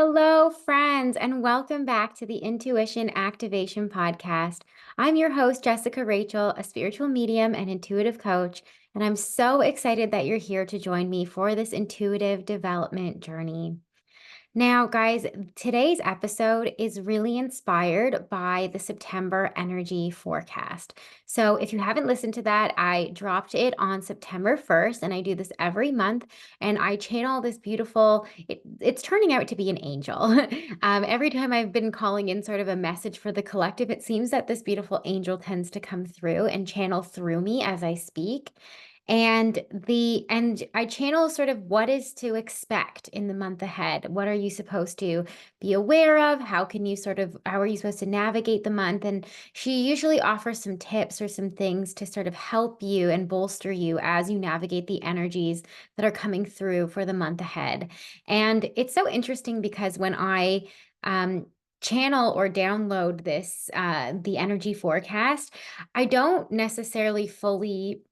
Hello, friends, and welcome back to the Intuition Activation Podcast. I'm your host, Jessica Rachel, a spiritual medium and intuitive coach, and I'm so excited that you're here to join me for this intuitive development journey. Now, guys, today's episode is really inspired by the September energy forecast. So, if you haven't listened to that, I dropped it on September 1st, and I do this every month. And I channel this beautiful, it's turning out to be an angel. Every time I've been calling in sort of a message for the collective, it seems that this beautiful angel tends to come through and channel through me as I speak. And I channel sort of what is to expect in the month ahead. What are you supposed to be aware of? How are you supposed to navigate the month? And she usually offers some tips or some things to sort of help you and bolster you as you navigate the energies that are coming through for the month ahead. And it's so interesting because when I channel or download the energy forecast, I don't necessarily fully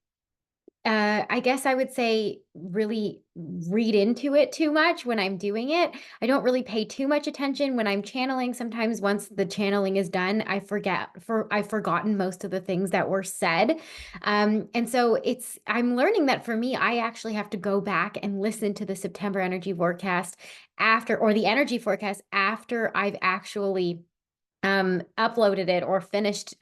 I guess I would say really read into it too much when I'm doing it. I don't really pay too much attention when I'm channeling. Sometimes once the channeling is done, I've forgotten most of the things that were said. And so I'm learning that for me, I actually have to go back and listen to the September energy forecast or the energy forecast after I've actually uploaded it or finished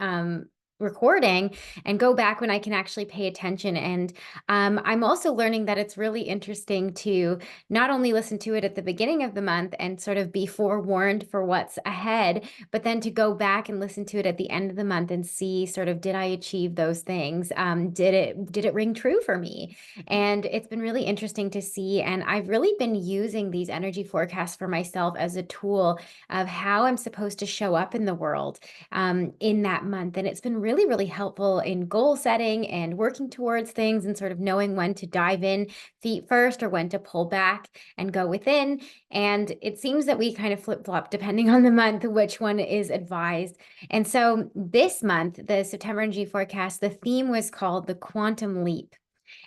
recording and go back when I can actually pay attention. And I'm also learning that it's really interesting to not only listen to it at the beginning of the month and sort of be forewarned for what's ahead, but then to go back and listen to it at the end of the month and see sort of, did I achieve those things? Did it ring true for me? And it's been really interesting to see. And I've really been using these energy forecasts for myself as a tool of how I'm supposed to show up in the world in that month. And it's been really, really helpful in goal setting and working towards things and sort of knowing when to dive in feet first or when to pull back and go within. And it seems that we kind of flip flop depending on the month, which one is advised. And so this month, the September energy forecast, the theme was called the quantum leap.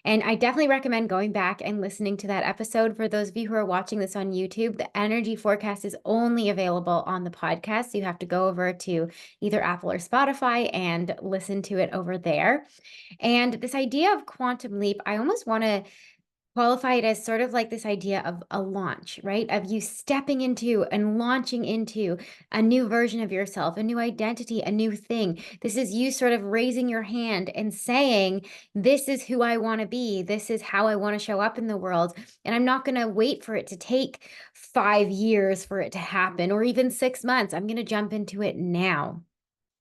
And I definitely recommend going back and listening to that episode. For those of you who are watching this on YouTube, the energy forecast is only available on the podcast. So you have to go over to either Apple or Spotify and listen to it over there. And this idea of quantum leap, I almost want to qualify it as sort of like this idea of a launch, right? Of you stepping into and launching into a new version of yourself, a new identity, a new thing. This is you sort of raising your hand and saying, this is who I want to be. This is how I want to show up in the world. And I'm not going to wait for it to take 5 years for it to happen or even 6 months. I'm going to jump into it now.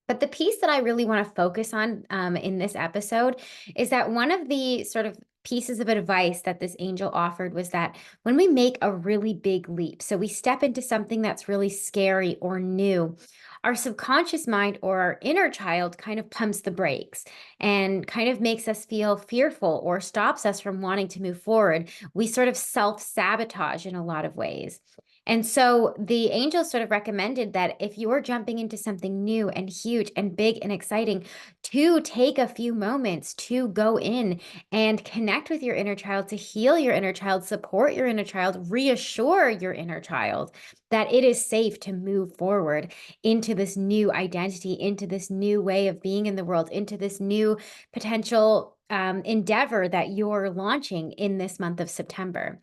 But the piece that I really want to focus on in this episode is that one of the sort of pieces of advice that this angel offered was that when we make a really big leap, so we step into something that's really scary or new, our subconscious mind or our inner child kind of pumps the brakes and kind of makes us feel fearful or stops us from wanting to move forward. We sort of self-sabotage in a lot of ways. And so the angel sort of recommended that if you're jumping into something new and huge and big and exciting, to take a few moments to go in and connect with your inner child, to heal your inner child, support your inner child, reassure your inner child that it is safe to move forward into this new identity, into this new way of being in the world, into this new potential endeavor that you're launching in this month of September.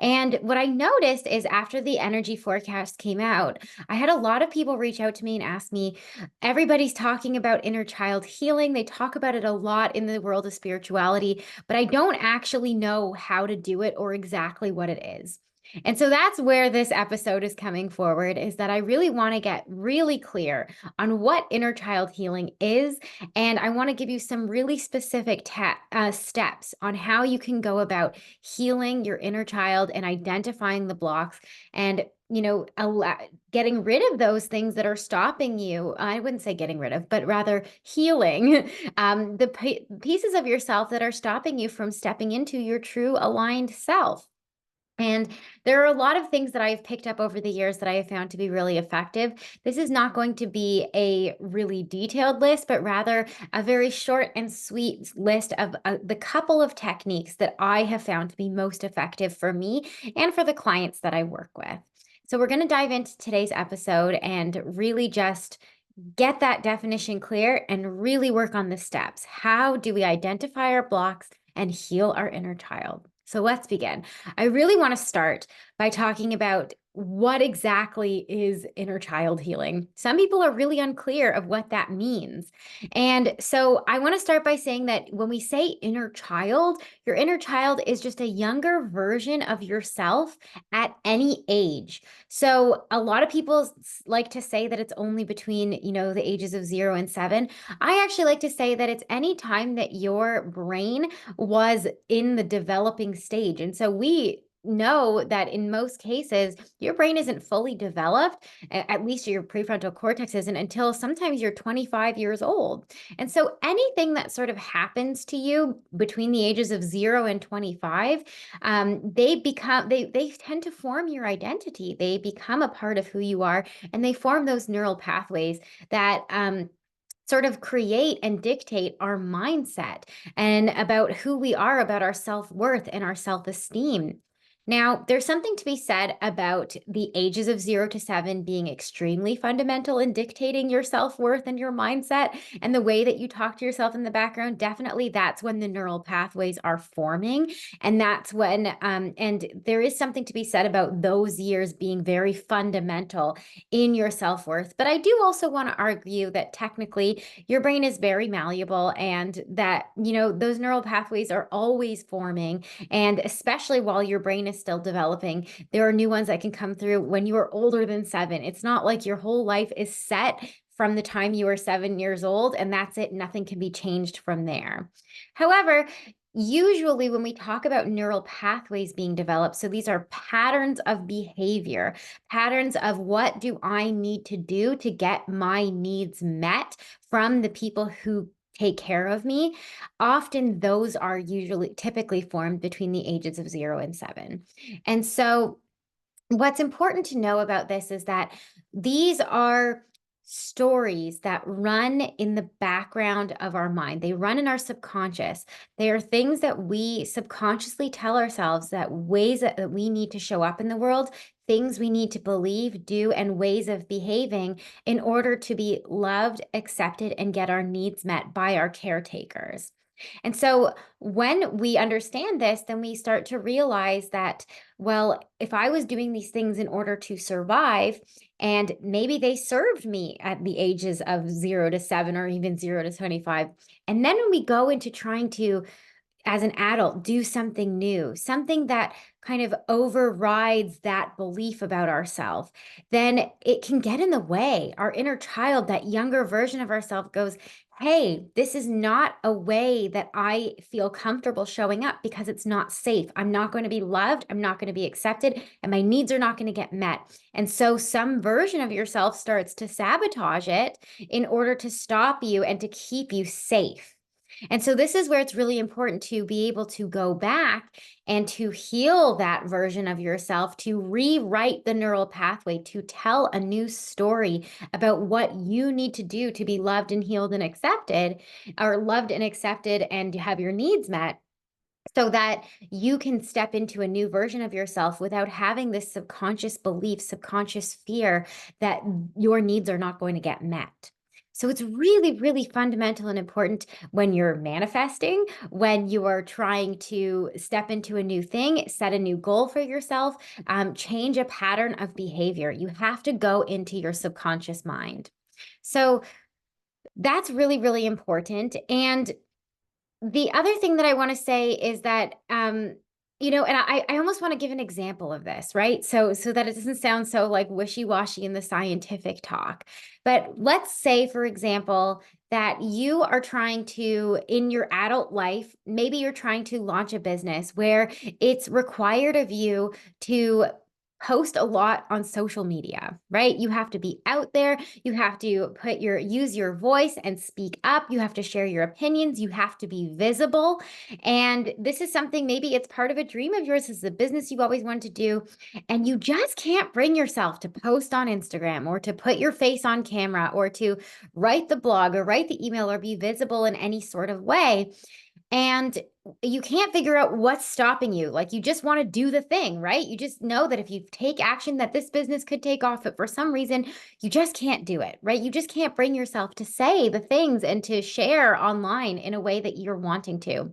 And what I noticed is after the energy forecast came out, I had a lot of people reach out to me and ask me, everybody's talking about inner child healing. They talk about it a lot in the world of spirituality, but I don't actually know how to do it or exactly what it is. And so that's where this episode is coming forward, is that I really want to get really clear on what inner child healing is. And I want to give you some really specific steps on how you can go about healing your inner child and identifying the blocks and getting rid of those things that are stopping you. I wouldn't say getting rid of, but rather healing the pieces of yourself that are stopping you from stepping into your true aligned self. And there are a lot of things that I've picked up over the years that I have found to be really effective. This is not going to be a really detailed list, but rather a very short and sweet list of the couple of techniques that I have found to be most effective for me and for the clients that I work with. So, we're going to dive into today's episode and really just get that definition clear and really work on the steps. How do we identify our blocks and heal our inner child? So let's begin. I really want to start by talking about what exactly is inner child healing. Some people are really unclear of what that means. And so I want to start by saying that when we say inner child, your inner child is just a younger version of yourself at any age. So a lot of people like to say that it's only between, the ages of 0 and 7. I actually like to say that it's any time that your brain was in the developing stage. And so we know that in most cases, your brain isn't fully developed, at least your prefrontal cortex isn't until sometimes you're 25 years old. And so anything that sort of happens to you between the ages of 0 and 25, they tend to form your identity. They become a part of who you are, and they form those neural pathways that sort of create and dictate our mindset and about who we are, about our self-worth and our self-esteem. Now, there's something to be said about the ages of 0 to 7 being extremely fundamental in dictating your self-worth and your mindset and the way that you talk to yourself in the background. Definitely, that's when the neural pathways are forming. And that's when, and there is something to be said about those years being very fundamental in your self-worth. But I do also want to argue that technically your brain is very malleable and that, those neural pathways are always forming. And especially while your brain is still developing, there are new ones that can come through when you are older than 7. It's not like your whole life is set from the time you are 7 years old and that's it. Nothing can be changed from there. However, usually when we talk about neural pathways being developed, so these are patterns of behavior, patterns of what do I need to do to get my needs met from the people who take care of me. Often those are typically formed between the ages of 0 and 7. And so what's important to know about this is that these are stories that run in the background of our mind. They run in our subconscious. They are things that we subconsciously tell ourselves, that ways that we need to show up in the world, things we need to believe, do, and ways of behaving in order to be loved, accepted, and get our needs met by our caretakers. And so when we understand this, then we start to realize that, well, if I was doing these things in order to survive, and maybe they served me at the ages of 0 to 7 or even 0 to 25. And then when we go into trying to, as an adult, do something new, something that kind of overrides that belief about ourselves, then it can get in the way. Our inner child, that younger version of ourselves, goes, hey, this is not a way that I feel comfortable showing up because it's not safe. I'm not going to be loved. I'm not going to be accepted, and my needs are not going to get met. And so some version of yourself starts to sabotage it in order to stop you and to keep you safe. And so this is where it's really important to be able to go back and to heal that version of yourself, to rewrite the neural pathway, to tell a new story about what you need to do to be loved and healed and accepted, or loved and accepted and have your needs met, so that you can step into a new version of yourself without having this subconscious belief, subconscious fear that your needs are not going to get met. So it's really, really fundamental and important when you're manifesting, when you are trying to step into a new thing, set a new goal for yourself, change a pattern of behavior. You have to go into your subconscious mind. So that's really, really important. And the other thing that I want to say is that, and I almost want to give an example of this, right? So that it doesn't sound so like wishy-washy in the scientific talk. But let's say, for example, that you are trying to, in your adult life, maybe you're trying to launch a business where it's required of you to post a lot on social media, right? You have to be out there. You have to use your voice and speak up. You have to share your opinions. You have to be visible. And this is something, maybe it's part of a dream of yours. This is a business you've always wanted to do. And you just can't bring yourself to post on Instagram or to put your face on camera or to write the blog or write the email or be visible in any sort of way. And you can't figure out what's stopping you. Like you just want to do the thing, right? You just know that if you take action that this business could take off, but for some reason you just can't do it, right? You just can't bring yourself to say the things and to share online in a way that you're wanting to.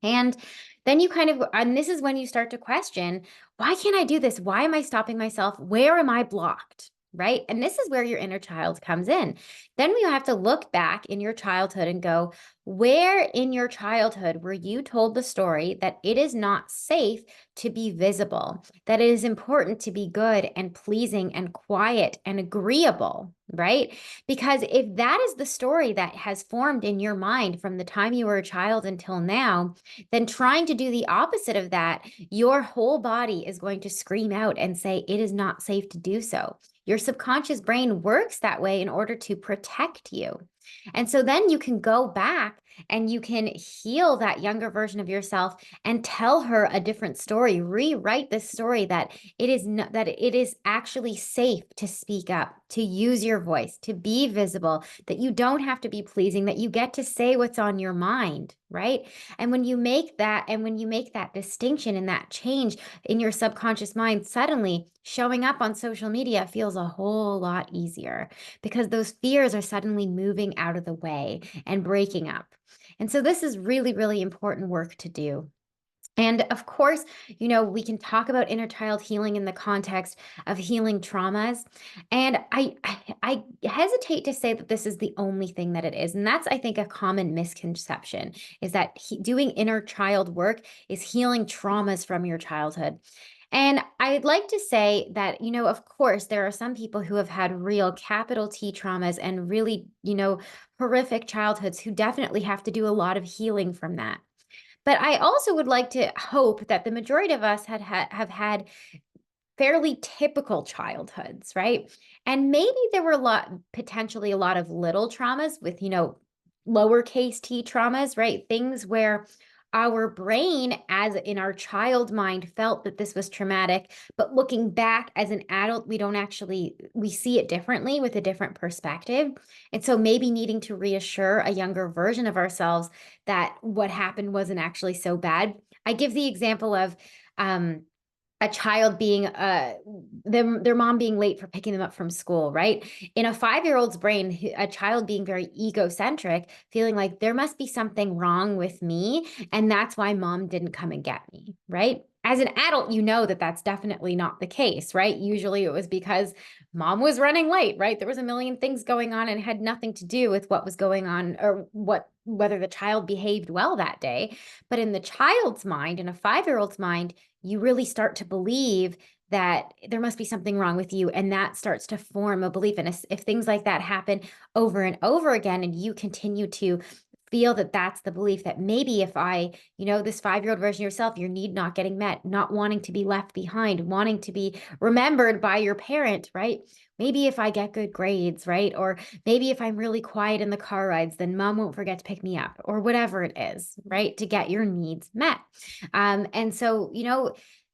And then you kind of, and this is when you start to question, why can't I do this? Why am I stopping myself? Where am I blocked? Right. And this is where your inner child comes in. Then we have to look back in your childhood and go, where in your childhood were you told the story that it is not safe to be visible, that it is important to be good and pleasing and quiet and agreeable, right? Because if that is the story that has formed in your mind from the time you were a child until now, then trying to do the opposite of that, your whole body is going to scream out and say, it is not safe to do so. Your subconscious brain works that way in order to protect you. And so then you can go back and you can heal that younger version of yourself and tell her a different story, rewrite this story that it is not, that it is actually safe to speak up, to use your voice, to be visible, that you don't have to be pleasing, that you get to say what's on your mind, right? And when you make that, and when you make that distinction and that change in your subconscious mind, suddenly showing up on social media feels a whole lot easier because those fears are suddenly moving out of the way and breaking up. And so this is really, really important work to do. And of course, we can talk about inner child healing in the context of healing traumas. And I hesitate to say that this is the only thing that it is. And that's, I think, a common misconception is that doing inner child work is healing traumas from your childhood. And I'd like to say that, of course, there are some people who have had real capital T traumas and really, horrific childhoods who definitely have to do a lot of healing from that. But I also would like to hope that the majority of us have had fairly typical childhoods, right? And maybe there were potentially a lot of little traumas with, lowercase t traumas, right? Things where our brain, as in our child mind, felt that this was traumatic, but looking back as an adult, we see it differently with a different perspective. And so maybe needing to reassure a younger version of ourselves that what happened wasn't actually so bad. I give the example of, a child being their mom being late for picking them up from school, right? In a 5-year-old's brain, a child being very egocentric, feeling like there must be something wrong with me, and that's why mom didn't come and get me, right? As an adult, you know that that's definitely not the case, right? Usually it was because mom was running late, right? There was a million things going on and it had nothing to do with what was going on or whether the child behaved well that day. But in the child's mind, in a 5-year-old's mind, you really start to believe that there must be something wrong with you. And that starts to form a belief. And if things like that happen over and over again, and you continue to feel that that's the belief that maybe if this 5-year-old version of yourself, your need not getting met, not wanting to be left behind, wanting to be remembered by your parent, right? Maybe if I get good grades, right? Or maybe if I'm really quiet in the car rides, then mom won't forget to pick me up or whatever it is, right? To get your needs met. And so,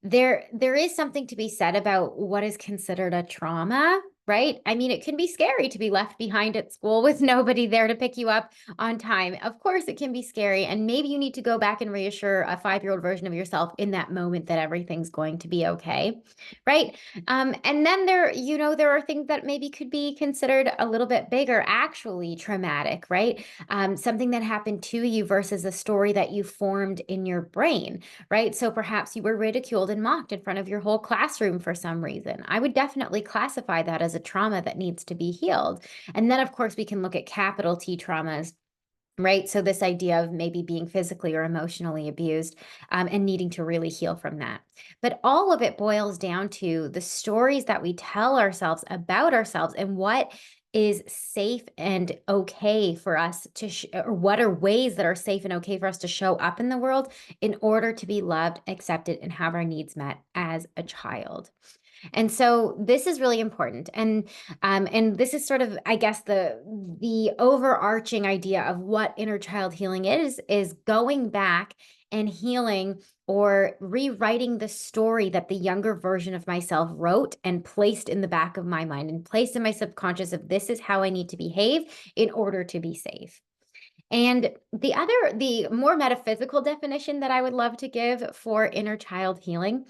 there is something to be said about what is considered a trauma, right? I mean, it can be scary to be left behind at school with nobody there to pick you up on time. Of course, it can be scary. And maybe you need to go back and reassure a 5-year-old version of yourself in that moment that everything's going to be okay, right? And then there are things that maybe could be considered a little bit bigger, actually traumatic, right? Something that happened to you versus a story that you formed in your brain, right? So perhaps you were ridiculed and mocked in front of your whole classroom for some reason. I would definitely classify that as a trauma that needs to be healed. And then, of course, we can look at capital T traumas. Right. So, this idea of maybe being physically or emotionally abused and needing to really heal from that. But all of it boils down to the stories that we tell ourselves about ourselves and what is safe and okay for us to, or what are ways that are safe and okay for us to show up in the world in order to be loved, accepted, and have our needs met as a child. And so this is really important. And this is sort of, I guess, the overarching idea of what inner child healing is going back and healing or rewriting the story that the younger version of myself wrote and placed in the back of my mind and placed in my subconscious of this is how I need to behave in order to be safe. And the more metaphysical definition that I would love to give for inner child healing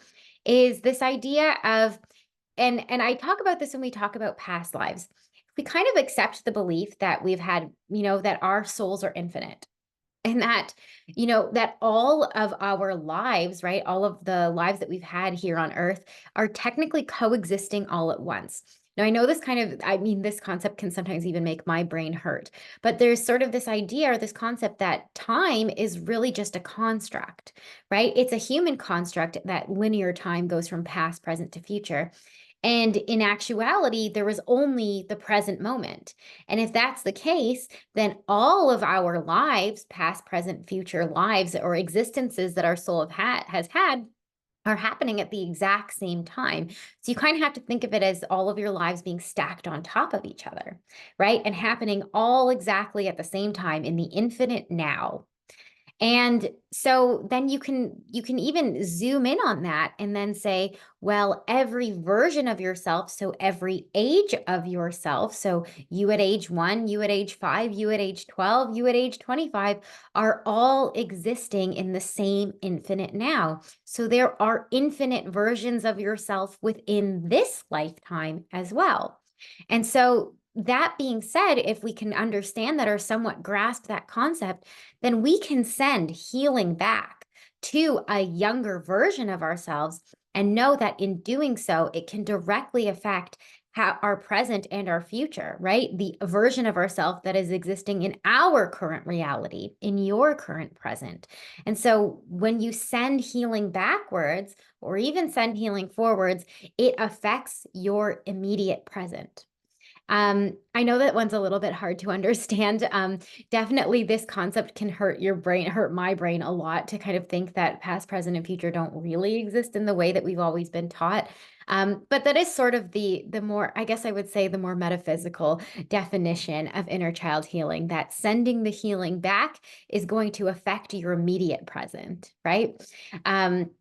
is this idea of, and I talk about this when we talk about past lives. We kind of accept the belief that we've had, that our souls are infinite, and that, that all of our lives, right, all of the lives that we've had here on earth are technically coexisting all at once. Now, I know this concept can sometimes even make my brain hurt, but there's sort of this idea or this concept that time is really just a construct, right? It's a human construct that linear time goes from past, present to future. And in actuality, there was only the present moment. And if that's the case, then all of our lives, past, present, future lives or existences that our soul has had, are happening at the exact same time. So you kind of have to think of it as all of your lives being stacked on top of each other, right? And happening all exactly at the same time in the infinite now. And so then you can even zoom in on that and then say, well, every version of yourself, so every age of yourself, so you at age 1, you at age 5, you at age 12, you at age 25, are all existing in the same infinite now. So there are infinite versions of yourself within this lifetime as well. And so that being said, if we can understand that or somewhat grasp that concept, then we can send healing back to a younger version of ourselves and know that in doing so, it can directly affect how our present and our future, right? The version of ourself that is existing in our current reality, in your current present. And so when you send healing backwards or even send healing forwards, it affects your immediate present. I know that one's a little bit hard to understand. Definitely this concept can hurt my brain a lot to kind of think that past, present, and future don't really exist in the way that we've always been taught. But that is sort of the more, I guess I would say, the more metaphysical definition of inner child healing, that sending the healing back is going to affect your immediate present, right? Um,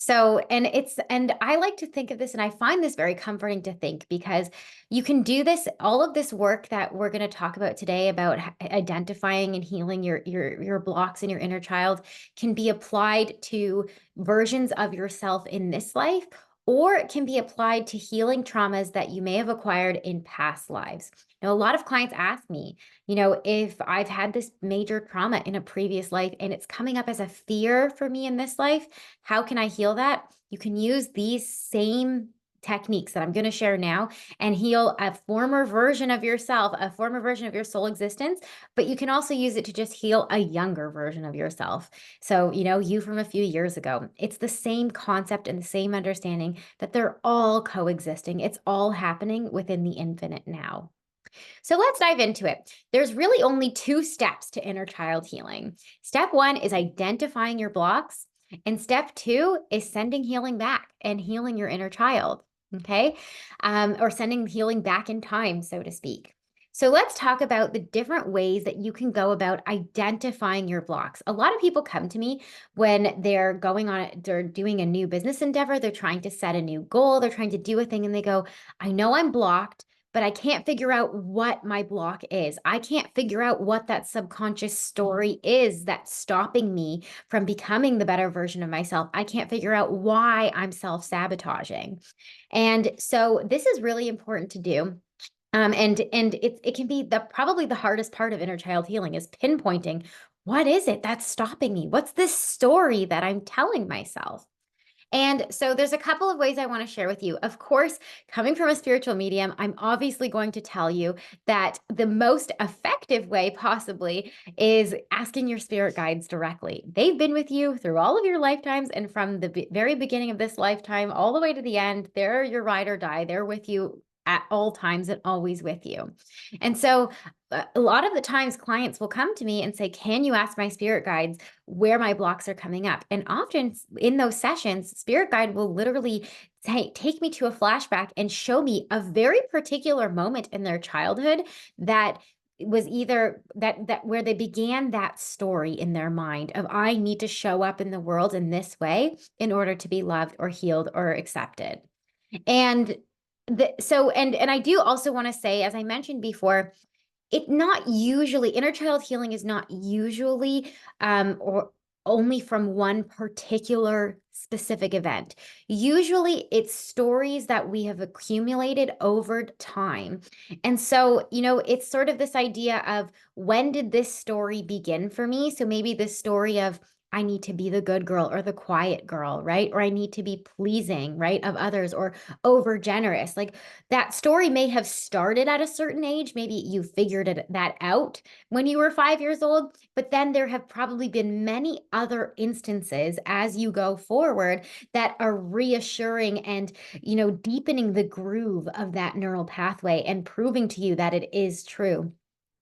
and I like to think of this, and I find this very comforting to think, because you can do all of this work that we're going to talk about today about identifying and healing your blocks in your inner child can be applied to versions of yourself in this life, or it can be applied to healing traumas that you may have acquired in past lives. Now, a lot of clients ask me, if I've had this major trauma in a previous life and it's coming up as a fear for me in this life, how can I heal that? You can use these same techniques that I'm going to share now and heal a former version of yourself, a former version of your soul existence, but you can also use it to just heal a younger version of yourself. So, you from a few years ago. It's the same concept and the same understanding that they're all coexisting. It's all happening within the infinite now. So let's dive into it. There's really only two steps to inner child healing. Step one is identifying your blocks, and step two is sending healing back and healing your inner child. Okay. Or sending healing back in time, so to speak. So let's talk about the different ways that you can go about identifying your blocks. A lot of people come to me when they're doing a new business endeavor, they're trying to set a new goal, they're trying to do a thing, and they go, I know I'm blocked, but I can't figure out what my block is. I can't figure out what that subconscious story is that's stopping me from becoming the better version of myself. I can't figure out why I'm self-sabotaging. And so this is really important to do. And it can be probably the hardest part of inner child healing is pinpointing, what is it that's stopping me? What's this story that I'm telling myself? And so there's a couple of ways I want to share with you. Of course, coming from a spiritual medium, I'm obviously going to tell you that the most effective way possibly is asking your spirit guides directly. They've been with you through all of your lifetimes, and from the very beginning of this lifetime all the way to the end, they're your ride or die. They're with you at all times and always with you. And so a lot of the times clients will come to me and say, can you ask my spirit guides where my blocks are coming up? And often in those sessions, spirit guide will literally take me to a flashback and show me a very particular moment in their childhood that was either that where they began that story in their mind of, I need to show up in the world in this way in order to be loved or healed or accepted. And I do also want to say, as I mentioned before, It not usually inner child healing is not usually, or only from one particular specific event. Usually, it's stories that we have accumulated over time. And so, it's sort of this idea of when did this story begin for me? So maybe this story of I need to be the good girl or the quiet girl, right? Or I need to be pleasing, right, of others or over generous. Like that story may have started at a certain age. Maybe you figured that out when you were 5 years old, but then there have probably been many other instances as you go forward that are reassuring and, deepening the groove of that neural pathway and proving to you that it is true.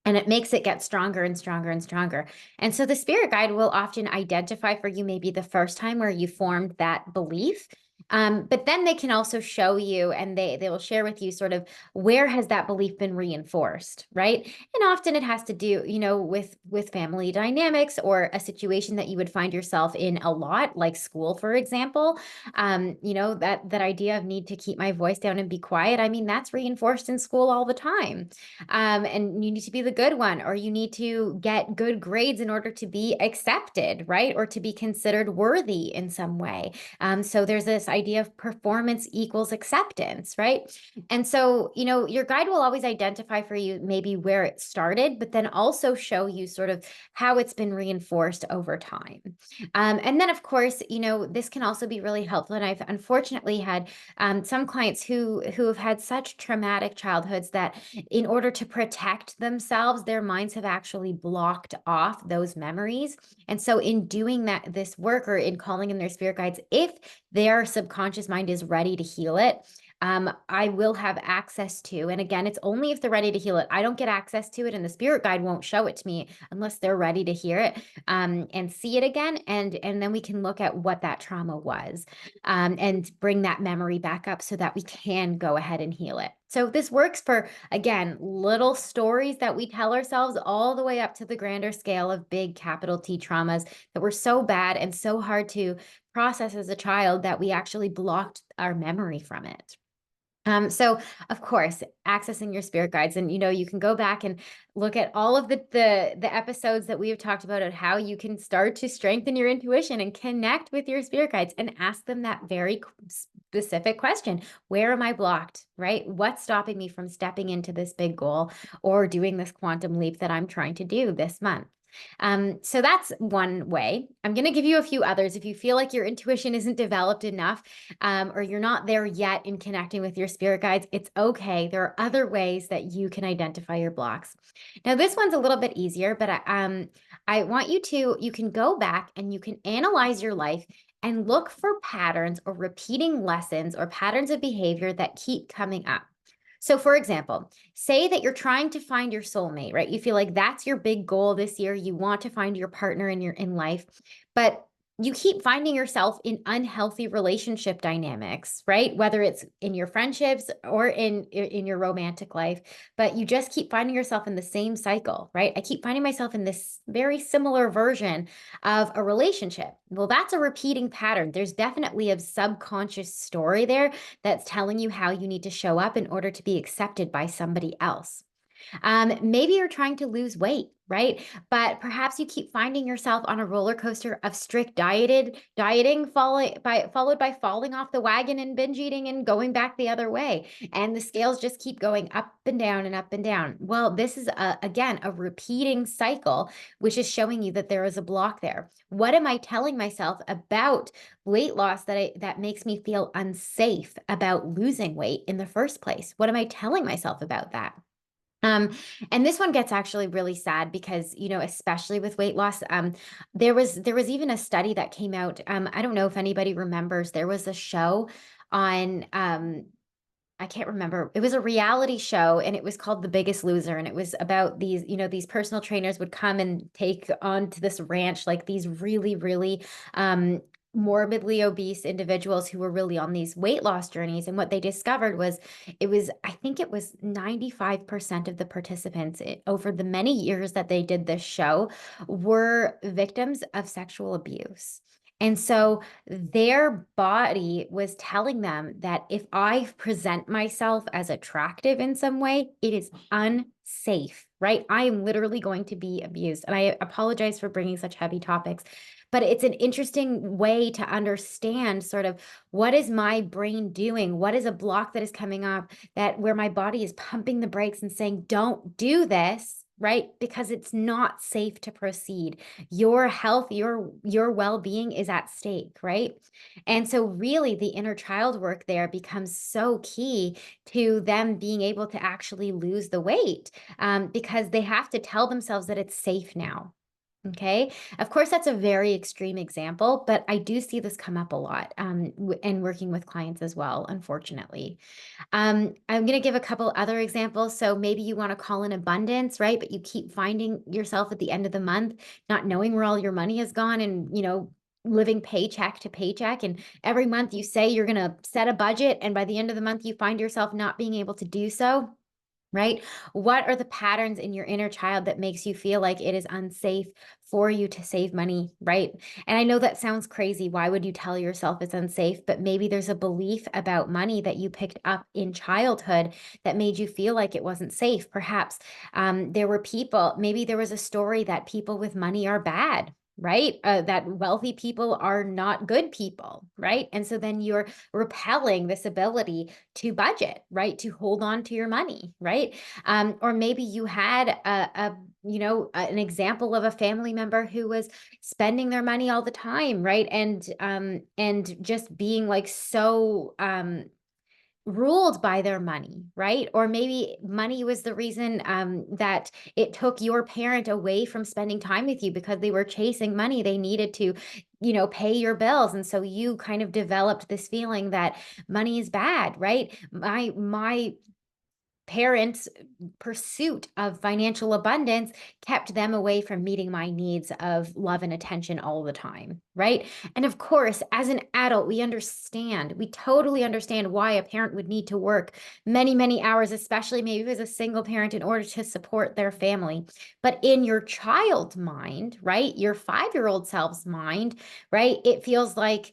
And it makes it get stronger and stronger and stronger. And so the spirit guide will often identify for you maybe the first time where you formed that belief. But then they can also show you and they will share with you sort of where has that belief been reinforced, right? And often it has to do, with family dynamics or a situation that you would find yourself in a lot, like school, for example. That idea of need to keep my voice down and be quiet. I mean, that's reinforced in school all the time. And you need to be the good one, or you need to get good grades in order to be accepted, right? Or to be considered worthy in some way. So there's this idea of performance equals acceptance, right? And so, your guide will always identify for you maybe where it started, but then also show you sort of how it's been reinforced over time. And then, of course, this can also be really helpful. And I've unfortunately had some clients who have had such traumatic childhoods that in order to protect themselves, their minds have actually blocked off those memories. And so in doing this work or in calling in their spirit guides, if their subconscious mind is ready to heal it, I will have access to, and again, it's only if they're ready to heal it. I don't get access to it, and the spirit guide won't show it to me unless they're ready to hear it, and see it again. And then we can look at what that trauma was, and bring that memory back up so that we can go ahead and heal it. So this works for, again, little stories that we tell ourselves all the way up to the grander scale of big capital T traumas that were so bad and so hard to process as a child that we actually blocked our memory from it. So of course, accessing your spirit guides, and you can go back and look at all of the episodes that we have talked about, and how you can start to strengthen your intuition and connect with your spirit guides and ask them that very specific question: where am I blocked? Right? What's stopping me from stepping into this big goal or doing this quantum leap that I'm trying to do this month? So that's one way. I'm going to give you a few others. If you feel like your intuition isn't developed enough, or you're not there yet in connecting with your spirit guides, it's okay. There are other ways that you can identify your blocks. Now, this one's a little bit easier, but I want you can go back and you can analyze your life and look for patterns or repeating lessons or patterns of behavior that keep coming up. So, for example, say that you're trying to find your soulmate, right? You feel like that's your big goal this year. You want to find your partner in life, but you keep finding yourself in unhealthy relationship dynamics, right? Whether it's in your friendships or in your romantic life, but you just keep finding yourself in the same cycle, right? I keep finding myself in this very similar version of a relationship. Well, that's a repeating pattern. There's definitely a subconscious story there that's telling you how you need to show up in order to be accepted by somebody else. Maybe you're trying to lose weight, right? But perhaps you keep finding yourself on a roller coaster of strict dieting, followed by falling off the wagon and binge eating and going back the other way. And the scales just keep going up and down and up and down. Well, this is again a repeating cycle, which is showing you that there is a block there. What am I telling myself about weight loss that makes me feel unsafe about losing weight in the first place? What am I telling myself about that? Um, and this one gets actually really sad because, especially with weight loss, there was even a study that came out. I don't know if anybody remembers, there was a show on I can't remember. It was a reality show and it was called The Biggest Loser. And it was about these personal trainers would come and take onto this ranch, like these really, really morbidly obese individuals who were really on these weight loss journeys. And what they discovered was I think it was 95% of the participants over the many years that they did this show were victims of sexual abuse. And so their body was telling them that if I present myself as attractive in some way, it is unsafe, right? I am literally going to be abused. And I apologize for bringing such heavy topics, but it's an interesting way to understand sort of what is my brain doing? What is a block that is coming up that where my body is pumping the brakes and saying, don't do this, right? Because it's not safe to proceed. Your health, your well-being is at stake, right? And so really the inner child work there becomes so key to them being able to actually lose the weight, because they have to tell themselves that it's safe now. Okay. Of course, that's a very extreme example, but I do see this come up a lot, and working with clients as well, unfortunately. I'm going to give a couple other examples. So maybe you want to call in abundance, right? But you keep finding yourself at the end of the month, not knowing where all your money has gone and, living paycheck to paycheck. And every month you say you're going to set a budget. And by the end of the month, you find yourself not being able to do so. Right? What are the patterns in your inner child that makes you feel like it is unsafe for you to save money, right? And I know that sounds crazy. Why would you tell yourself it's unsafe? But maybe there's a belief about money that you picked up in childhood that made you feel like it wasn't safe. Perhaps there were people, maybe there was a story that people with money are bad, right? That wealthy people are not good people, right? And so then you're repelling this ability to budget, right? To hold on to your money, right? Or maybe you had an example of a family member who was spending their money all the time, right? And just being like so ruled by their money, right? Or maybe money was the reason that it took your parent away from spending time with you because they were chasing money. They needed to, pay your bills. And so you kind of developed this feeling that money is bad, right? My parents' pursuit of financial abundance kept them away from meeting my needs of love and attention all the time, right? And of course, as an adult, we totally understand why a parent would need to work many, many hours, especially maybe as a single parent, in order to support their family. But in your child's mind, right, your 5-year-old self's mind, right, it feels like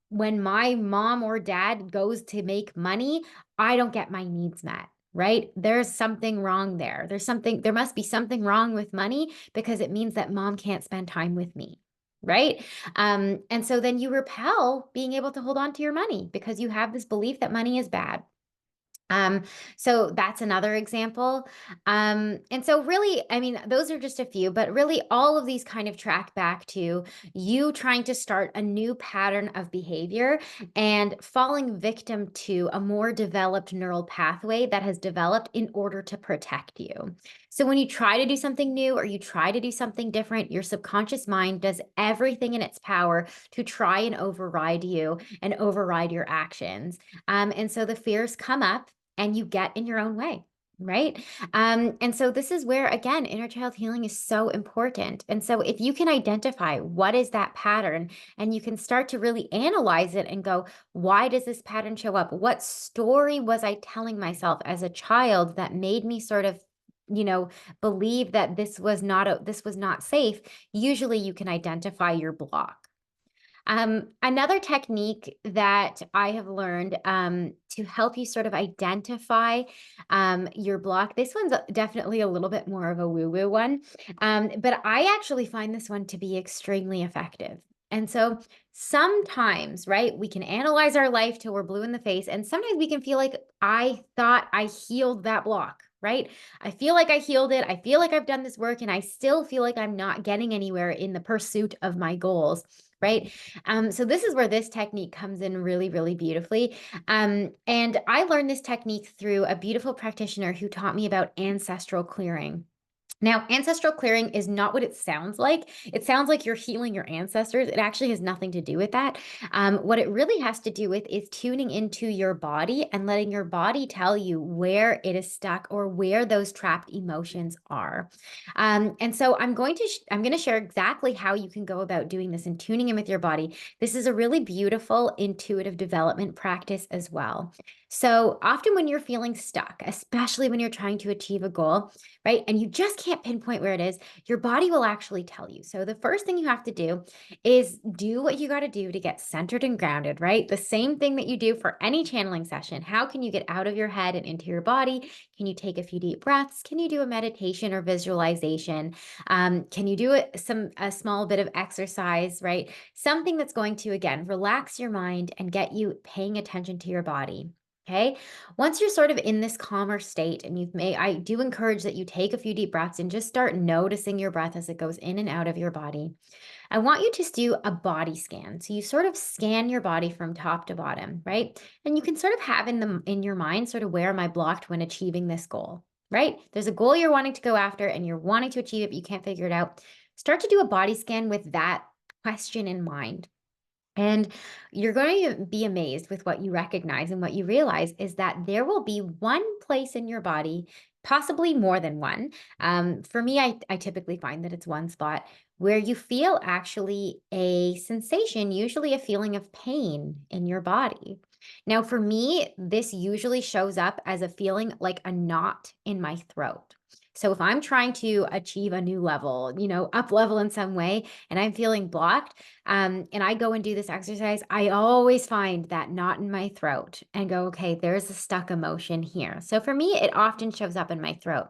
when my mom or dad goes to make money, I don't get my needs met, right? There's something wrong there. There must be something wrong with money because it means that mom can't spend time with me. Right. And so then you repel being able to hold on to your money because you have this belief that money is bad. Um, so that's another example. And so really, I mean, those are just a few, but really all of these kind of track back to you trying to start a new pattern of behavior and falling victim to a more developed neural pathway that has developed in order to protect you. So when you try to do something new or you try to do something different, your subconscious mind does everything in its power to try and override you and override your actions. And so the fears come up and you get in your own way. Right. And so this is where, again, inner child healing is so important. And so if you can identify what is that pattern and you can start to really analyze it and go, why does this pattern show up? What story was I telling myself as a child that made me sort of believe that this was not safe? Usually you can identify your block. Another technique that I have learned to help you sort of identify your block, this one's definitely a little bit more of a woo-woo one, but I actually find this one to be extremely effective. And so sometimes, right, we can analyze our life till we're blue in the face, and sometimes we can feel like I thought I healed that block. Right? I feel like I healed it. I feel like I've done this work, and I still feel like I'm not getting anywhere in the pursuit of my goals. Right? So this is where this technique comes in really, really beautifully. And I learned this technique through a beautiful practitioner who taught me about ancestral clearing. Now, ancestral clearing is not what it sounds like. It sounds like you're healing your ancestors. It actually has nothing to do with that. What it really has to do with is tuning into your body and letting your body tell you where it is stuck or where those trapped emotions are. And so I'm going to share exactly how you can go about doing this and tuning in with your body. This is a really beautiful intuitive development practice as well. So often when you're feeling stuck, especially when you're trying to achieve a goal, right? And you just can't pinpoint where it is, your body will actually tell you. So the first thing you have to do is do what you got to do to get centered and grounded, right? The same thing that you do for any channeling session. How can you get out of your head and into your body? Can you take a few deep breaths? Can you do a meditation or visualization? Can you do a small bit of exercise, right? Something that's going to, again, relax your mind and get you paying attention to your body. Okay. Once you're sort of in this calmer state and I do encourage that you take a few deep breaths and just start noticing your breath as it goes in and out of your body. I want you to do a body scan. So you sort of scan your body from top to bottom, right? And you can sort of have in your mind sort of where am I blocked when achieving this goal, right? There's a goal you're wanting to go after and you're wanting to achieve it, but you can't figure it out. Start to do a body scan with that question in mind. And you're going to be amazed with what you recognize, and what you realize is that there will be one place in your body, possibly more than one. For me, I typically find that it's one spot where you feel actually a sensation, usually a feeling of pain in your body. Now, for me, this usually shows up as a feeling like a knot in my throat. So if I'm trying to achieve a new level, up level in some way, and I'm feeling blocked, and I go and do this exercise, I always find that knot in my throat and go, okay, there's a stuck emotion here. So for me, it often shows up in my throat.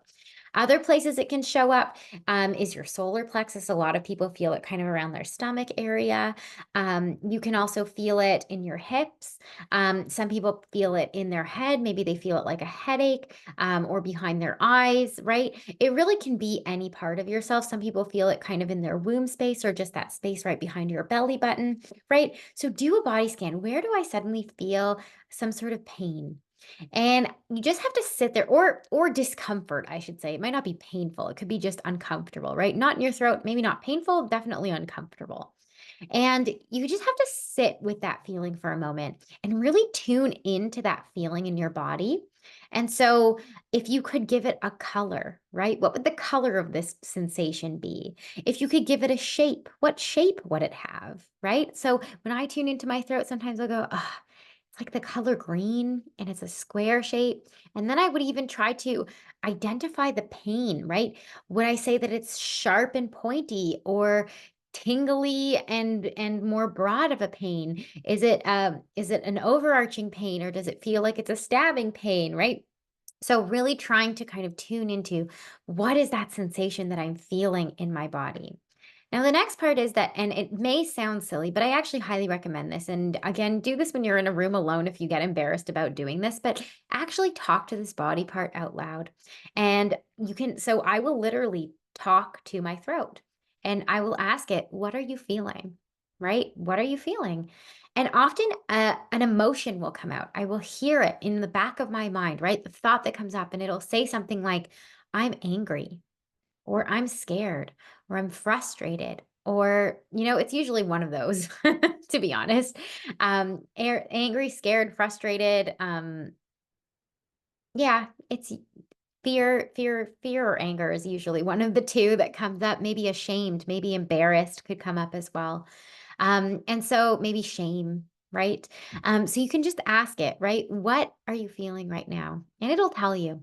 Other places it can show up is your solar plexus. A lot of people feel it kind of around their stomach area. You can also feel it in your hips. Some people feel it in their head. Maybe they feel it like a headache or behind their eyes, right? It really can be any part of yourself. Some people feel it kind of in their womb space or just that space right behind your belly button, right? So do a body scan. Where do I suddenly feel some sort of pain? And you just have to sit there, or discomfort, I should say. It might not be painful. It could be just uncomfortable, right? Not in your throat, maybe not painful, definitely uncomfortable. And you just have to sit with that feeling for a moment and really tune into that feeling in your body. And so, if you could give it a color, right? What would the color of this sensation be? If you could give it a shape, what shape would it have, right? So, when I tune into my throat, sometimes I'll go, ah, it's like the color green and it's a square shape. And then I would even try to identify the pain, right? Would I say that it's sharp and pointy, or tingly and more broad of a pain? Is it an overarching pain, or does it feel like it's a stabbing pain, right? So really trying to kind of tune into what is that sensation that I'm feeling in my body. Now, the next part is that, and it may sound silly, but I actually highly recommend this. And again, do this when you're in a room alone if you get embarrassed about doing this, but actually talk to this body part out loud. And so I will literally talk to my throat and I will ask it, what are you feeling? Right? What are you feeling? And often an emotion will come out. I will hear it in the back of my mind, right? The thought that comes up, and it'll say something like, I'm angry, or I'm scared, or I'm frustrated, or, it's usually one of those, to be honest. Angry, scared, frustrated. Yeah, it's fear or anger is usually one of the two that comes up. Maybe ashamed, maybe embarrassed could come up as well. And so maybe shame, right? So you can just ask it, right? What are you feeling right now? And it'll tell you.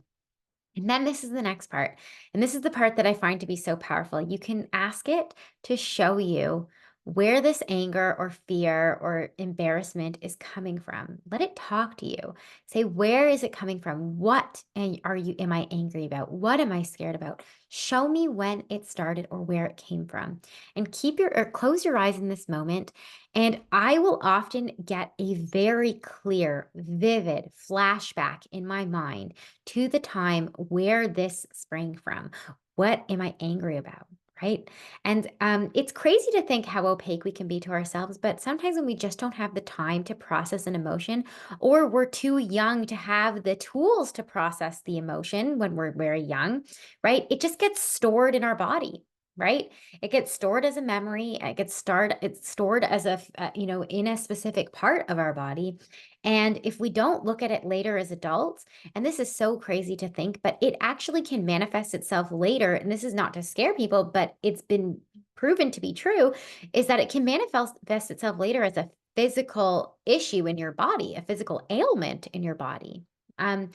And then this is the next part. And this is the part that I find to be so powerful. You can ask it to show you where this anger or fear or embarrassment is coming from. Let it talk to you. Say, where is it coming from? Am I angry about? What am I scared about? Show me when it started or where it came from. And close your eyes in this moment. And I will often get a very clear, vivid flashback in my mind to the time where this sprang from. What am I angry about? Right. And it's crazy to think how opaque we can be to ourselves, but sometimes when we just don't have the time to process an emotion, or we're too young to have the tools to process the emotion when we're very young, right? It just gets stored in our body. Right. It gets stored as a memory. It's stored as in a specific part of our body. And if we don't look at it later as adults, and this is so crazy to think, but it actually can manifest itself later. And this is not to scare people, but it's been proven to be true, is that it can manifest itself later as a physical issue in your body, a physical ailment in your body. And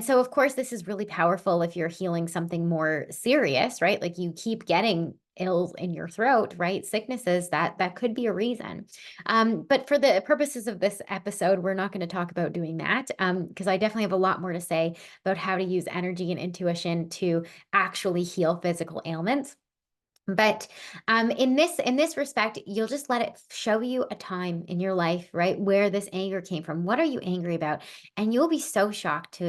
so, of course, this is really powerful if you're healing something more serious, right? Like you keep getting ills in your throat, right? Sicknesses that could be a reason. But for the purposes of this episode, we're not going to talk about doing that because I definitely have a lot more to say about how to use energy and intuition to actually heal physical ailments. But in this respect, you'll just let it show you a time in your life, right, where this anger came from. What are you angry about? And you'll be so shocked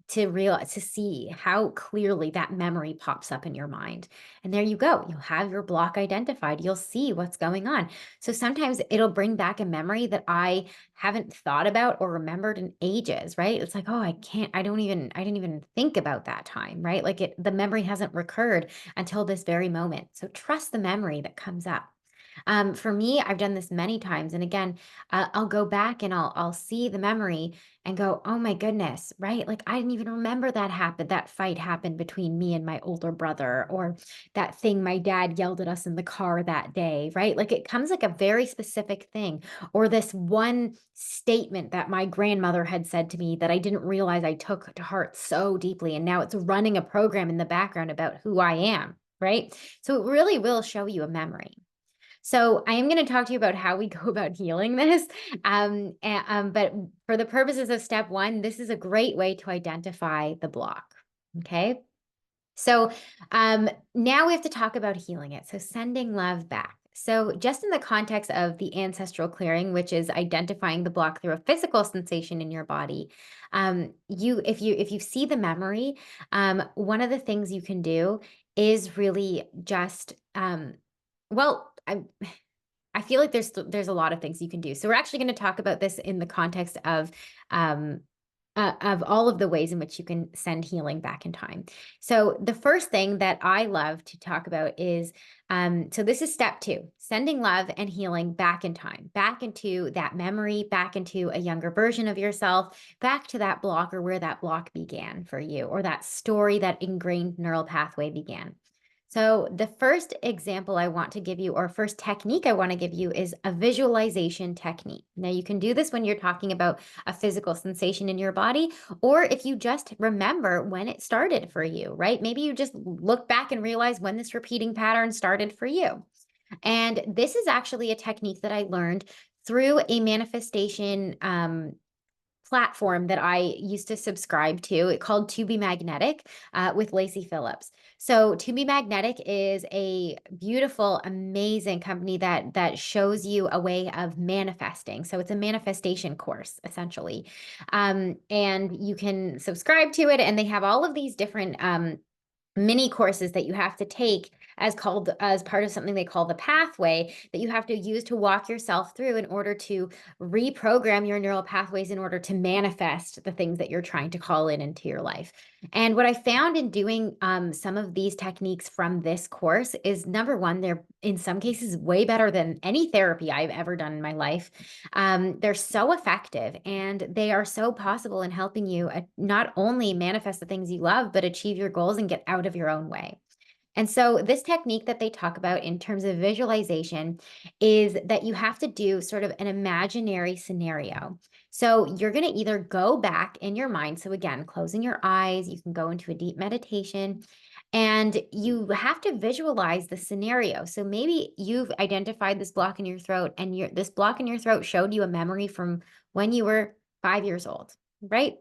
to realize to see how clearly that memory pops up in your mind. And there you go. You'll have your block identified. You'll see what's going on. So sometimes it'll bring back a memory that I haven't thought about or remembered in ages, right? It's like, oh, I didn't even think about that time, right? Like the memory hasn't recurred until this very moment. So trust the memory that comes up. For me, I've done this many times, and again, I'll go back and I'll see the memory and go, "Oh my goodness!" Right? Like I didn't even remember that happened. That fight happened between me and my older brother, or that thing my dad yelled at us in the car that day. Right? Like it comes like a very specific thing, or this one statement that my grandmother had said to me that I didn't realize I took to heart so deeply, and now it's running a program in the background about who I am. Right? So it really will show you a memory. So I am going to talk to you about how we go about healing this. But for the purposes of step one, this is a great way to identify the block. Okay. So now we have to talk about healing it. So sending love back. So just in the context of the ancestral clearing, which is identifying the block through a physical sensation in your body, if you see the memory, one of the things you can do is really just well, I feel like there's a lot of things you can do. So we're actually going to talk about this in the context um, of all of the ways in which you can send healing back in time. So the first thing that I love to talk about is so this is step two: sending love and healing back in time, back into that memory, back into a younger version of yourself, back to that block or where that block began for you, or that story, that ingrained neural pathway began. So, the first example I want to give you, or first technique I want to give you, is a visualization technique. Now, you can do this when you're talking about a physical sensation in your body, or if you just remember when it started for you, right? Maybe you just look back and realize when this repeating pattern started for you. And this is actually a technique that I learned through a manifestation platform that I used to subscribe to. It called To Be Magnetic with Lacey Phillips. So To Be Magnetic is a beautiful, amazing company that shows you a way of manifesting. So it's a manifestation course essentially, and you can subscribe to it. And they have all of these different mini courses that you have to take as part of something they call the pathway that you have to use to walk yourself through in order to reprogram your neural pathways in order to manifest the things that you're trying to call in into your life. And what I found in doing some of these techniques from this course is, number one, they're in some cases way better than any therapy I've ever done in my life. They're so effective, and they are so possible in helping you not only manifest the things you love, but achieve your goals and get out of your own way. And so, this technique that they talk about in terms of visualization is that you have to do sort of an imaginary scenario. So, you're going to either go back in your mind. So, again, closing your eyes, you can go into a deep meditation, and you have to visualize the scenario. So, maybe you've identified this block in your throat, and this block in your throat showed you a memory from when you were 5 years old, right?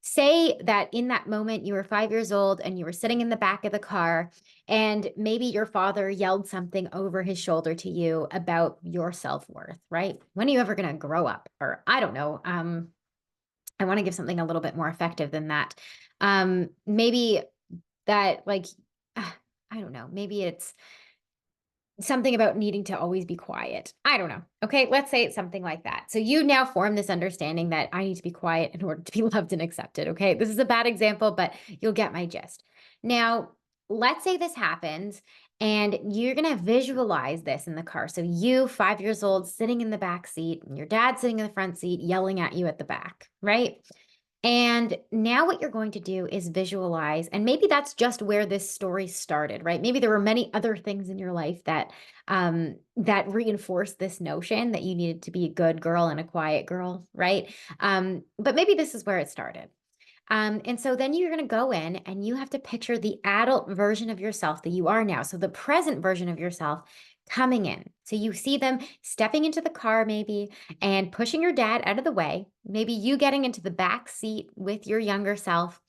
Say that in that moment you were 5 years old and you were sitting in the back of the car, and maybe your father yelled something over his shoulder to you about your self-worth, right? When are you ever going to grow up? Or I don't know. I want to give something a little bit more effective than that. Maybe that, like, I don't know. Maybe it's something about needing to always be quiet. I don't know. Okay, let's say it's something like that. So you now form this understanding that I need to be quiet in order to be loved and accepted. Okay, this is a bad example, but you'll get my gist. Now, let's say this happens and you're going to visualize this in the car. So you, 5 years old, sitting in the back seat, and your dad sitting in the front seat, yelling at you at the back, right? And now what you're going to do is visualize, and maybe that's just where this story started, right? Maybe there were many other things in your life that reinforced this notion that you needed to be a good girl and a quiet girl, right? But maybe this is where it started. And so then you're going to go in and you have to picture the adult version of yourself that you are now. So the present version of yourself coming in. So you see them stepping into the car, maybe, and pushing your dad out of the way. Maybe you getting into the back seat with your younger self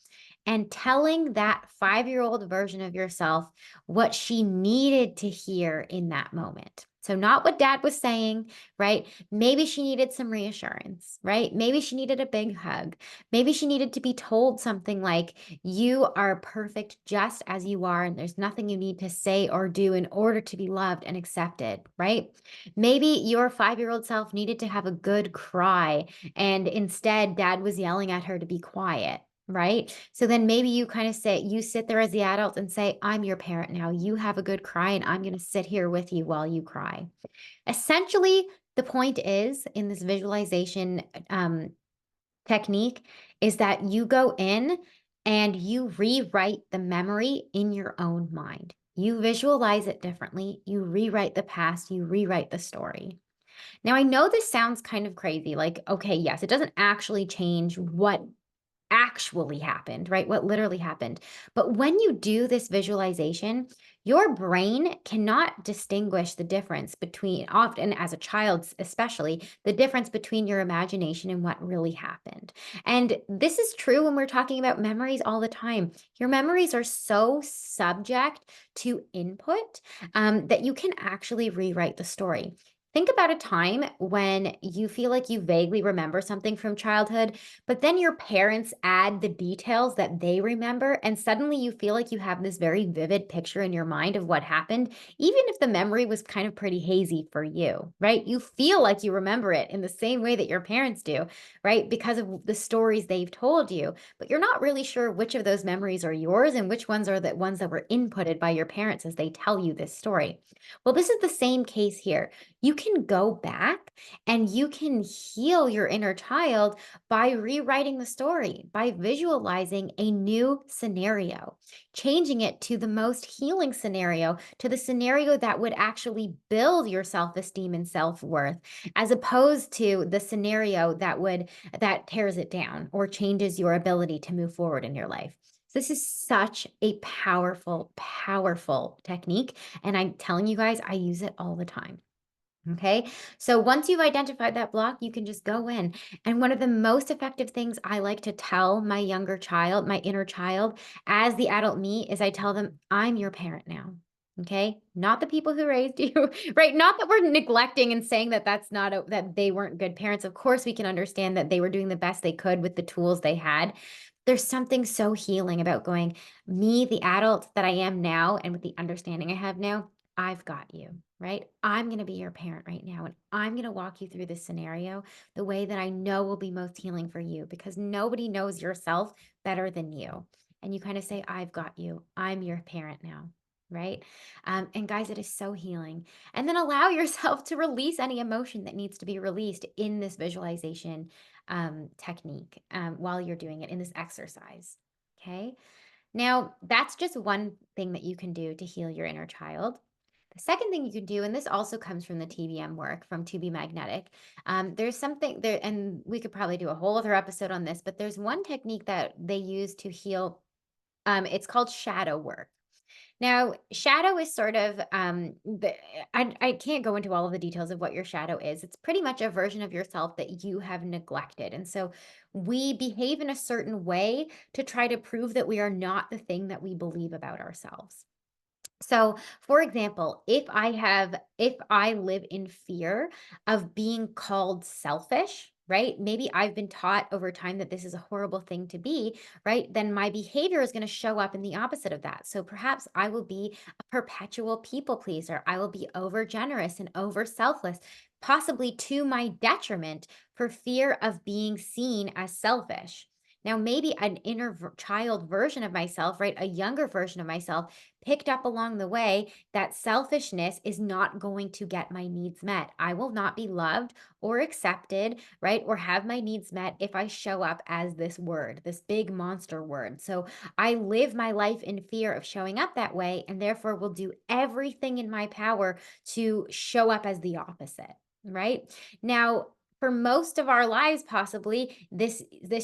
and telling that 5-year-old version of yourself what she needed to hear in that moment. So, not what dad was saying, right? Maybe she needed some reassurance, right? Maybe she needed a big hug. Maybe she needed to be told something like, you are perfect just as you are, and there's nothing you need to say or do in order to be loved and accepted, right? Maybe your 5-year-old self needed to have a good cry, and instead, dad was yelling at her to be quiet. Right. So then maybe you kind of say, you sit there as the adult and say, I'm your parent now. You have a good cry, and I'm going to sit here with you while you cry. Essentially, the point is in this visualization technique is that you go in and you rewrite the memory in your own mind. You visualize it differently. You rewrite the past. You rewrite the story. Now, I know this sounds kind of crazy. Like, okay, yes, it doesn't actually change what actually happened, right? What literally happened. But when you do this visualization, your brain cannot distinguish the difference between, often as a child, especially, the difference between your imagination and what really happened. And this is true when we're talking about memories all the time. Your memories are so subject to input that you can actually rewrite the story. Think about a time when you feel like you vaguely remember something from childhood, but then your parents add the details that they remember, and suddenly you feel like you have this very vivid picture in your mind of what happened, even if the memory was kind of pretty hazy for you, right? You feel like you remember it in the same way that your parents do, right? Because of the stories they've told you, but you're not really sure which of those memories are yours and which ones are the ones that were inputted by your parents as they tell you this story. Well, this is the same case here. You can go back and you can heal your inner child by rewriting the story, by visualizing a new scenario, changing it to the most healing scenario, to the scenario that would actually build your self-esteem and self-worth, as opposed to the scenario that tears it down or changes your ability to move forward in your life. So this is such a powerful, powerful technique. And I'm telling you guys, I use it all the time. Okay. So once you've identified that block, you can just go in. And one of the most effective things I like to tell my younger child, my inner child, as the adult me, is I tell them, I'm your parent now. Okay. Not the people who raised you, right? Not that we're neglecting and saying that that they weren't good parents. Of course, we can understand that they were doing the best they could with the tools they had. There's something so healing about going, me, the adult that I am now, and with the understanding I have now, I've got you, right? I'm going to be your parent right now, and I'm going to walk you through this scenario the way that I know will be most healing for you because nobody knows yourself better than you. And you kind of say, I've got you. I'm your parent now. Right. And guys, it is so healing. And then allow yourself to release any emotion that needs to be released in this visualization technique while you're doing it in this exercise. Okay. Now, that's just one thing that you can do to heal your inner child. The second thing you can do, and this also comes from the TBM work from To Be Magnetic, there's something there, and we could probably do a whole other episode on this, but there's one technique that they use to heal. It's called shadow work. Now, shadow is sort of I can't go into all of the details of what your shadow is. It's pretty much a version of yourself that you have neglected. And so we behave in a certain way to try to prove that we are not the thing that we believe about ourselves. So, for example, if I live in fear of being called selfish, right? Maybe I've been taught over time that this is a horrible thing to be, right? Then my behavior is going to show up in the opposite of that. So perhaps I will be a perpetual people pleaser. I will be over generous and over selfless, possibly to my detriment for fear of being seen as selfish. Now, maybe an child version of myself, right? A younger version of myself picked up along the way that selfishness is not going to get my needs met. I will not be loved or accepted, right? Or have my needs met if I show up as this word, this big monster word. So I live my life in fear of showing up that way and therefore will do everything in my power to show up as the opposite, right? Now, for most of our lives, possibly this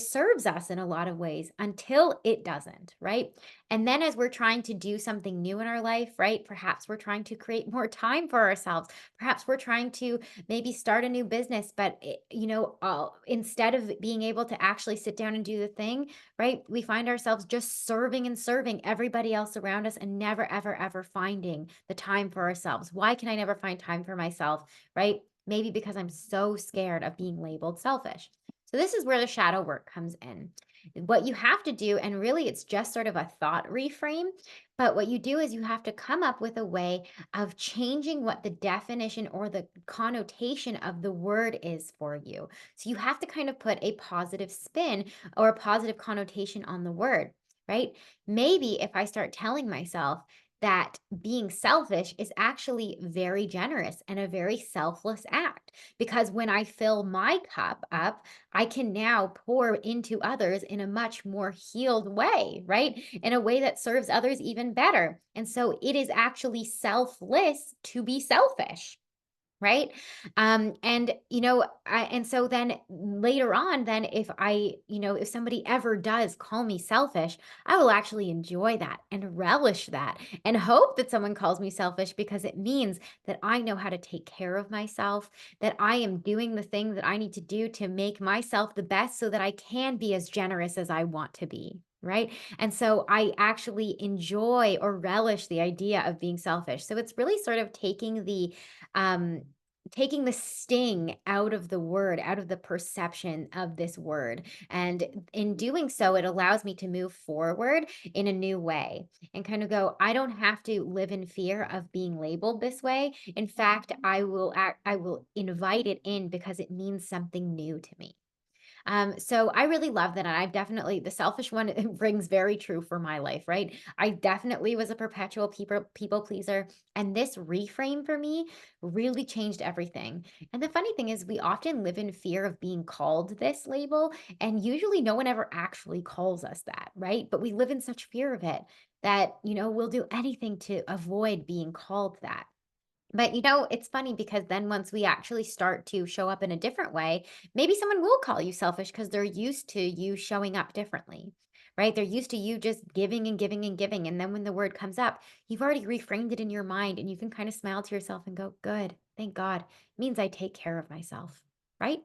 serves us in a lot of ways until it doesn't, right? And then as we're trying to do something new in our life, right? Perhaps we're trying to create more time for ourselves. Perhaps we're trying to maybe start a new business, but instead of being able to actually sit down and do the thing, right? We find ourselves just serving and serving everybody else around us and never, ever, ever finding the time for ourselves. Why can I never find time for myself, right? Maybe because I'm so scared of being labeled selfish. So, this is where the shadow work comes in. What you have to do, and really it's just sort of a thought reframe, but what you do is you have to come up with a way of changing what the definition or the connotation of the word is for you. So, you have to kind of put a positive spin or a positive connotation on the word, right? Maybe if I start telling myself, that being selfish is actually very generous and a very selfless act. Because when I fill my cup up, I can now pour into others in a much more healed way, right? In a way that serves others even better. And so it is actually selfless to be selfish. Right? And so then later on, then if somebody ever does call me selfish, I will actually enjoy that and relish that and hope that someone calls me selfish because it means that I know how to take care of myself, that I am doing the things that I need to do to make myself the best so that I can be as generous as I want to be. Right. And so I actually enjoy or relish the idea of being selfish. So it's really sort of um, taking the sting out of the word, out of the perception of this word. And in doing so, it allows me to move forward in a new way and kind of go, I don't have to live in fear of being labeled this way. In fact, I will invite it in because it means something new to me. So I really love that. And I've definitely, the selfish one it rings very true for my life, right? I definitely was a perpetual people pleaser. And this reframe for me really changed everything. And the funny thing is, we often live in fear of being called this label. And usually no one ever actually calls us that, right? But we live in such fear of it that, we'll do anything to avoid being called that. But it's funny because then once we actually start to show up in a different way, maybe someone will call you selfish because they're used to you showing up differently, right? They're used to you just giving and giving and giving. And then when the word comes up, you've already reframed it in your mind and you can kind of smile to yourself and go, good, thank God. It means I take care of myself, right?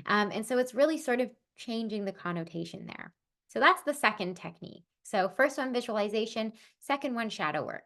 And so it's really sort of changing the connotation there. So that's the second technique. So, first one, visualization, second one, shadow work.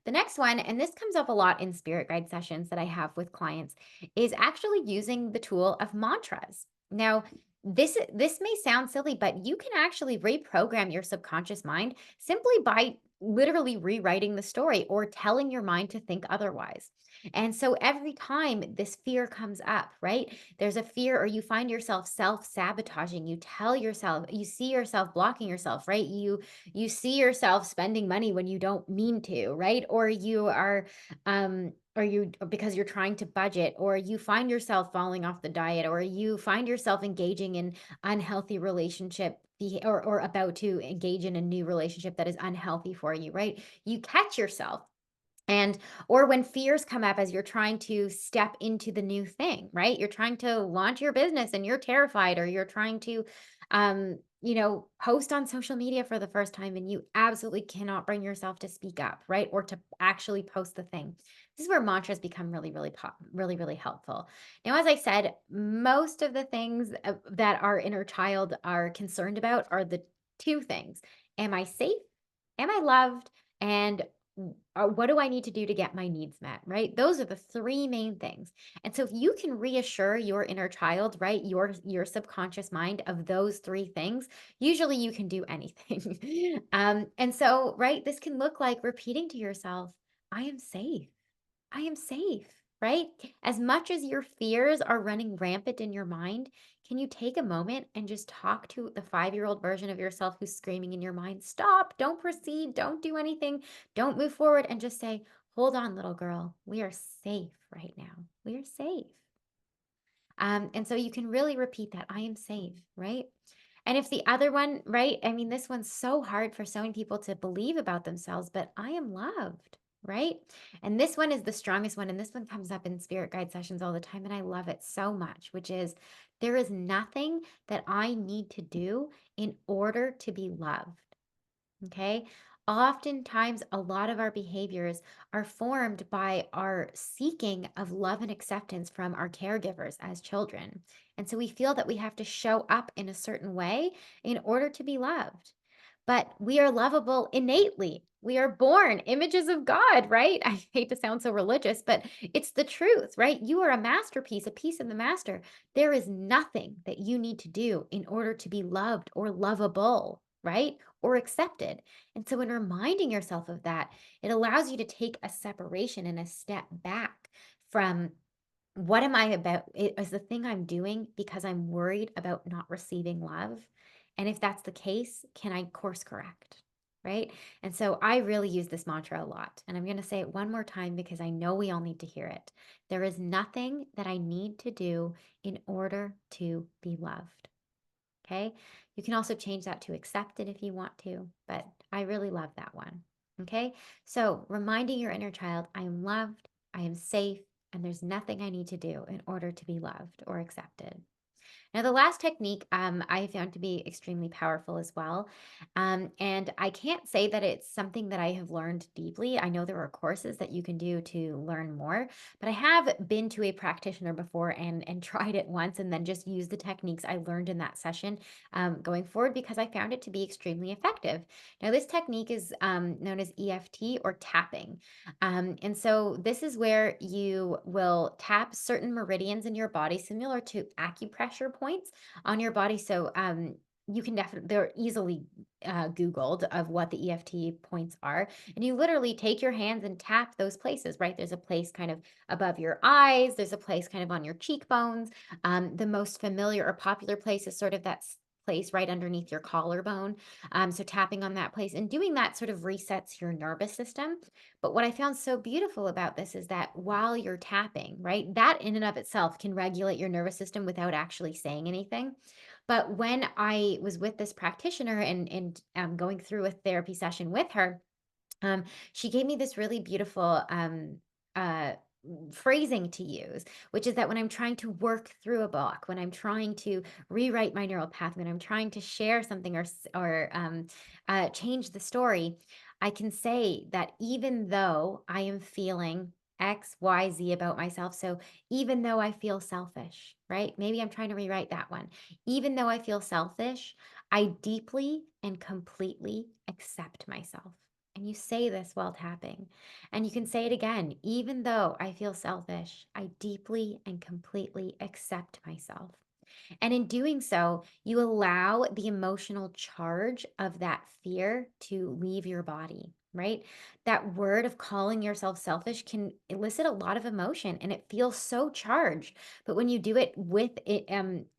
The next one, and this comes up a lot in spirit guide sessions that I have with clients, is actually using the tool of mantras. Now, this may sound silly, but you can actually reprogram your subconscious mind simply by literally rewriting the story or telling your mind to think otherwise. And so every time this fear comes up, right? There's a fear or you find yourself self-sabotaging. You tell yourself, you see yourself blocking yourself, right? You see yourself spending money when you don't mean to, right? Or you because you're trying to budget, or you find yourself falling off the diet, or you find yourself engaging in unhealthy or about to engage in a new relationship that is unhealthy for you, right? You catch yourself and or when fears come up as you're trying to step into the new thing, right? You're trying to launch your business and you're terrified, or you're trying to post on social media for the first time and you absolutely cannot bring yourself to speak up, right? Or to actually post the thing. This is where mantras become really, really really, really helpful. Now, as I said, most of the things that our inner child are concerned about are the two things. Am I safe? Am I loved? And what do I need to do to get my needs met, right? Those are the three main things. And so if you can reassure your inner child, right, your subconscious mind of those three things, usually you can do anything. And so, right, this can look like repeating to yourself, I am safe. I am safe, right? As much as your fears are running rampant in your mind, can you take a moment and just talk to the 5-year-old version of yourself who's screaming in your mind, stop, don't proceed, don't do anything, don't move forward, and just say, hold on, little girl, we are safe right now. We are safe. And so you can really repeat that, I am safe, right? And if the other one, right? I mean, this one's so hard for so many people to believe about themselves, but I am loved. right? And this one is the strongest one. And this one comes up in spirit guide sessions all the time. And I love it so much, which is there is nothing that I need to do in order to be loved. Okay. Oftentimes, a lot of our behaviors are formed by our seeking of love and acceptance from our caregivers as children. And so we feel that we have to show up in a certain way in order to be loved. But we are lovable innately. We are born images of God, right? I hate to sound so religious, but it's the truth, right? You are a masterpiece, a piece of the master. There is nothing that you need to do in order to be loved or lovable, right? Or accepted. And so, in reminding yourself of that, it allows you to take a separation and a step back from what am I about? Is the thing I'm doing because I'm worried about not receiving love? And if that's the case, can I course correct? Right. And so I really use this mantra a lot. And I'm going to say it one more time because I know we all need to hear it. There is nothing that I need to do in order to be loved. Okay. You can also change that to accept it if you want to, but I really love that one. Okay. So reminding your inner child, I am loved, I am safe, and there's nothing I need to do in order to be loved or accepted. Now, the last technique I found to be extremely powerful as well. And I can't say that it's something that I have learned deeply. I know there are courses that you can do to learn more, but I have been to a practitioner before and tried it once and then just used the techniques I learned in that session going forward because I found it to be extremely effective. Now, this technique is known as EFT or tapping. And so this is where you will tap certain meridians in your body, similar to acupressure points on your body. So you can definitely, they're easily Googled of what the EFT points are. And you literally take your hands and tap those places, right? There's a place kind of above your eyes, there's a place kind of on your cheekbones. The most familiar or popular place is sort of that place right underneath your collarbone. So tapping on that place and doing that sort of resets your nervous system. But what I found so beautiful about this is that while you're tapping, right, that in and of itself can regulate your nervous system without actually saying anything. But when I was with this practitioner and going through a therapy session with her, um, she gave me this really beautiful uh, phrasing to use, which is that when I'm trying to work through a block, when I'm trying to rewrite my neural path, when I'm trying to share something or change the story, I can say that even though I am feeling X, Y, Z about myself, so even though I feel selfish, right? Maybe I'm trying to rewrite that one. Even though I feel selfish, I deeply and completely accept myself. And you say this while tapping. And you can say it again. Even though I feel selfish, I deeply and completely accept myself. And in doing so, you allow the emotional charge of that fear to leave your body, right? That word of calling yourself selfish can elicit a lot of emotion and it feels so charged. But when you do it with it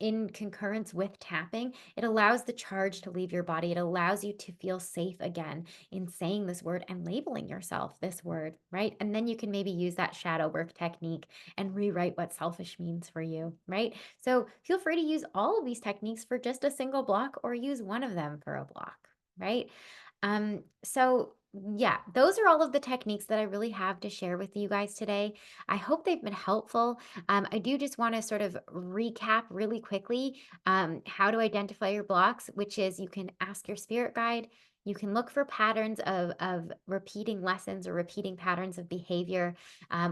in concurrence with tapping, it allows the charge to leave your body. It allows you to feel safe again in saying this word and labeling yourself this word, right? And then you can maybe use that shadow work technique and rewrite what selfish means for you, right? So feel free to use all of these techniques for just a single block or use one of them for a block, right? So yeah, those are all of the techniques that I really have to share with you guys today. I hope they've been helpful. I do just want to sort of recap really quickly how to identify your blocks, which is you can ask your spirit guide. You can look for patterns of repeating lessons or repeating patterns of behavior,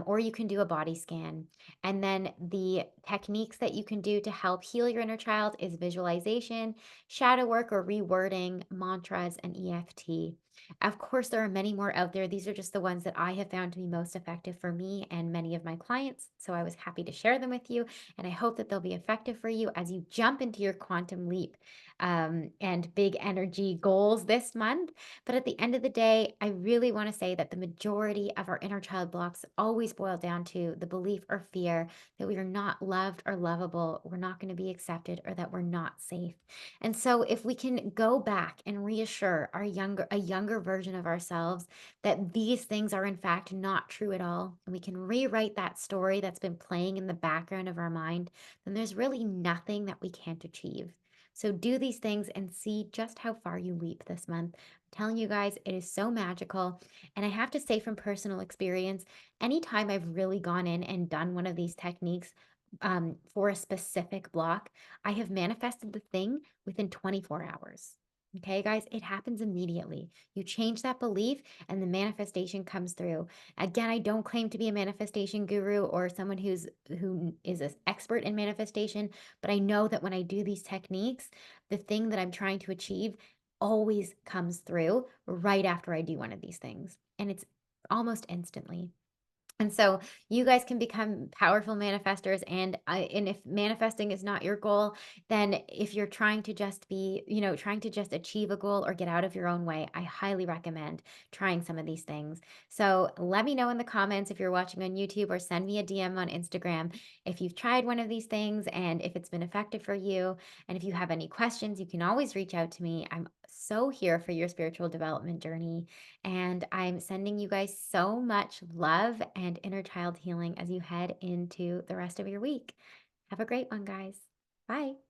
or you can do a body scan. And then the techniques that you can do to help heal your inner child is visualization, shadow work or rewording, mantras, and EFT. Of course, there are many more out there. These are just the ones that I have found to be most effective for me and many of my clients. So I was happy to share them with you. And I hope that they'll be effective for you as you jump into your quantum leap and big energy goals this month. But at the end of the day, I really want to say that the majority of our inner child blocks always boil down to the belief or fear that we are not loved or lovable, we're not going to be accepted, or that we're not safe. And so if we can go back and reassure a younger version of ourselves that these things are in fact not true at all, and we can rewrite that story that's been playing in the background of our mind, then there's really nothing that we can't achieve. So do these things and see just how far you leap this month. I'm telling you guys, it is so magical. And I have to say from personal experience, anytime I've really gone in and done one of these techniques for a specific block, I have manifested the thing within 24 hours. Okay, guys, it happens immediately. You change that belief and the manifestation comes through. Again, I don't claim to be a manifestation guru or someone who is an expert in manifestation, but I know that when I do these techniques, the thing that I'm trying to achieve always comes through right after I do one of these things. And it's almost instantly. And so you guys can become powerful manifestors. And if manifesting is not your goal, then if you're trying to just be, trying to just achieve a goal or get out of your own way, I highly recommend trying some of these things. So let me know in the comments if you're watching on YouTube, or send me a DM on Instagram if you've tried one of these things and if it's been effective for you. And if you have any questions, you can always reach out to me. I'm so here for your spiritual development journey. And I'm sending you guys so much love and inner child healing as you head into the rest of your week. Have a great one, guys. Bye.